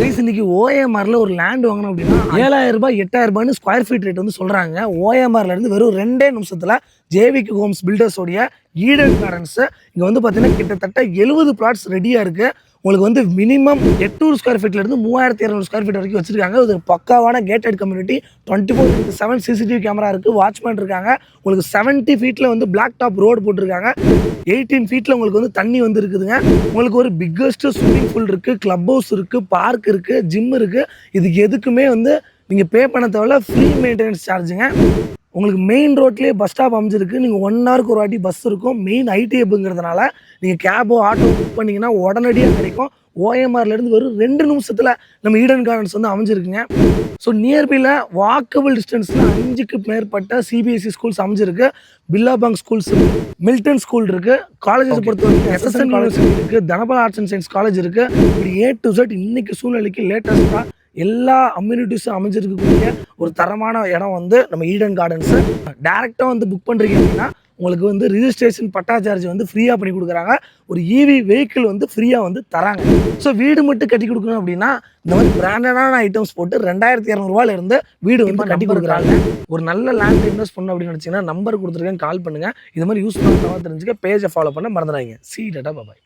Guys இன்னைக்கு ஓஎம்ஆர்ல ஒரு land வாங்கணும் அப்படின்னா 7,000 ரூபாய் 8,000 ரூபாய்னு ஸ்கொயர் ஃபீட் ரேட் வந்து சொல்றாங்க. ஓஎம்ஆர்ல இருந்து வெறும் 2 நிமிஷத்துல ஜேவிகே ஹோம்ஸ் பில்டர்ஸோடைய ஈடன் கார்டன்ஸ் இங்க வந்து பாத்தீங்கன்னா கிட்டத்தட்ட 70 பிளாட்ஸ் ரெடியா இருக்கு. உங்களுக்கு வந்து மினிமம் 800 ஸ்கொயர் ஃபீட்ல இருந்து 3,200 ஸ்கொயர் ஃபீட் வரைக்கும் வச்சிருக்காங்க. இது ஒரு பக்காவான கேட்டட் கம்யூனிட்டி. 24/7 சிசிடிவி கேமரா இருக்கு, வாட்ச்மேன் இருக்காங்க. உங்களுக்கு 70 ஃபீட்ல வந்து பிளாக் டாப் ரோடு போட்டிருக்காங்க. 18 ஃபீட்ல உங்களுக்கு வந்து தண்ணி வந்து இருக்குதுங்க. உங்களுக்கு ஒரு பிக்கஸ்ட் ஸ்விம்மிங் பூல் இருக்கு, கிளப் ஹவுஸ் இருக்கு, பார்க் இருக்கு, ஜிம் இருக்கு. இதுக்கு எதுக்குமே வந்து நீங்க பே பண்ண தேவையில்ல, ஃப்ரீ மெயின்டெனன்ஸ் சார்ஜுங்க. உங்களுக்கு மெயின் ரோட்லேயே பஸ் ஸ்டாப் அமைஞ்சிருக்கு. நீங்கள் 1 ஹவருக்கு ஒரு வாட்டி பஸ் இருக்கும். மெயின் ஐடி ஹப்புங்கிறதுனால நீங்கள் கேபோ ஆட்டோ புக் பண்ணிங்கன்னா உடனடியாக கிடைக்கும். ஓஎம்ஆர்லேருந்து வெறும் 2 நிமிஷத்தில் நம்ம ஈடன் கார்டன்ஸ் வந்து அமைஞ்சிருக்குங்க. ஸோ நியர்பையில் வாக்கபிள் டிஸ்டன்ஸில் 5க்கு மேற்பட்ட சிபிஎஸ்சி ஸ்கூல்ஸ் அமைஞ்சிருக்கு. பில்லாபாங் ஸ்கூல்ஸ், மில்டன் ஸ்கூல் இருக்குது. காலேஜஸ் பொறுத்த வரைக்கும் எஸ்எஸ்என் யூனிவர்சிட்டி இருக்குது, Dhanapal arts and science college இருக்குது. இப்படி A to Z இன்னைக்கு சூழ்நிலைக்கு லேட்டஸ்ட்டாக எல்லா அம்யூனிட்டிஸும் அமைஞ்சிருக்கக்கூடிய ஒரு தரமான இடம் வந்து நம்ம ஈடன் கார்டன்ஸு. டேரெக்டாக வந்து புக் பண்ணுறீங்க அப்படின்னா உங்களுக்கு வந்து ரிஜிஸ்ட்ரேஷன் பட்டா சார்ஜ் வந்து ஃப்ரீயாக பண்ணி கொடுக்குறாங்க. ஒரு இவி வெஹிக்கிள் வந்து ஃப்ரீயாக வந்து தராங்க. ஸோ வீடு மட்டும் கட்டி கொடுக்கணும் அப்படின்னா இந்த மாதிரி பிராண்டடான ஐட்டம்ஸ் போட்டு 2,200 ரூபாயிலிருந்து வீடு வந்து கட்டி கொடுக்குறாங்க. ஒரு நல்ல லேண்ட் இன்வெஸ்ட் பண்ணணும் அப்படின்னு நினச்சிங்கன்னா நம்பர் கொடுத்துருக்கேன், கால் பண்ணுங்கள். இது மாதிரி யூஸ் பண்ணாமல் தெரிஞ்சுக்க பேஜை ஃபாலோ பண்ண மறந்துடாதீங்க. சி டாட்டா பாய்.